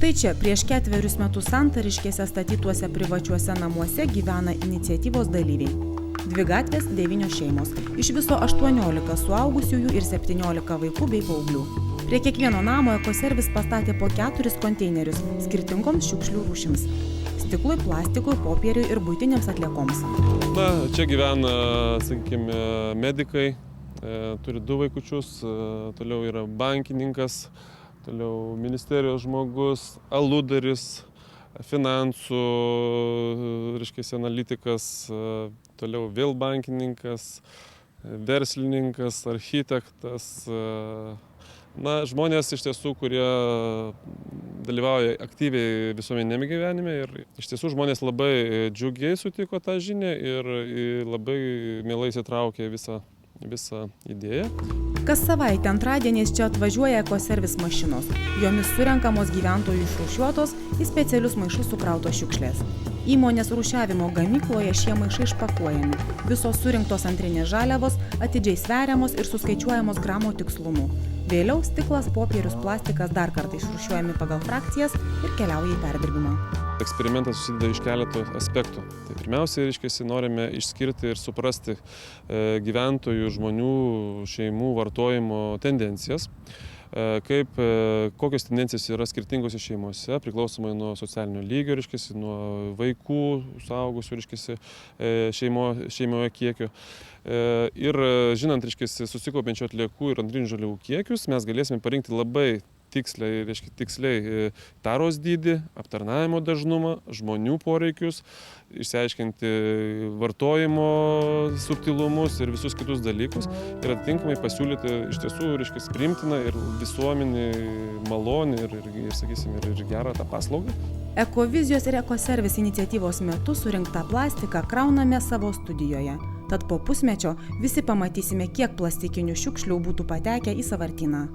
Štai čia prieš 4 metus Santariškėse statytuose privačiuose namuose gyvena iniciatyvos dalyviai. 2 gatvės, 9 šeimos. Iš viso 18 suaugusiųjų ir 17 vaikų bei paauglių. Prie kiekvieno namo Ekoservis pastatė po 4 konteinerius skirtingoms šiukšlių rūšims. Stiklui, plastikui, popieriui ir buitinėms atliekoms. Čia gyvena, sakykime, medikai, turi 2 vaikučius, toliau yra bankininkas, toliau ministerijos žmogus, aludaris, finansų, analitikas, toliau vėl bankininkas, verslininkas, architektas. Žmonės iš tiesų, kurie dalyvauja aktyviai visuomeniniame gyvenime ir iš tiesų žmonės labai džiugiai sutiko tą žinią ir labai mielai įsitraukė visą idėją. Kas savaitę antradieniais čia atvažiuoja Ekoservis mašinos. Jomis surenkamos gyventojų išrūšiuotos į specialius maišus sukrautos šiukšlės. Įmonės rūšiavimo gamykloje šie maišai išpakuojami. Visos surinktos antrinės žaliavos atidžiai sveriamos ir suskaičiuojamos gramo tikslumu. Vėliau stiklas, popierius, plastikas dar kartą išrūšiuojami pagal frakcijas ir keliauja į perdirbimą. Eksperimentas susideda iš keletų aspektų. Tai pirmiausia, norime išskirti ir suprasti gyventojų, žmonių, šeimų vartojimo tendencijas, kokios tendencijos yra skirtingose šeimose, priklausomai nuo socialinio lygio, nuo vaikų, suaugusių, šeimoje kiekio. Ir žinant, susikaupiančių atliekų ir antrinių žaliavų kiekius, mes galėsime parinkti labai tiksliai taros dydį, aptarnavimo dažnumą, žmonių poreikius, išsiaiškinti vartojimo subtilumus ir visus kitus dalykus ir atitinkamai pasiūlyti iš tiesų priimtiną ir visuomenį malonį ir gerą tą paslaugą. Ekovizijos ir Ekoservis iniciatyvos metu surinktą plastiką krauname savo studijoje. Tad po pusmečio visi pamatysime, kiek plastikinių šiukšlių būtų patekę į sąvartyną.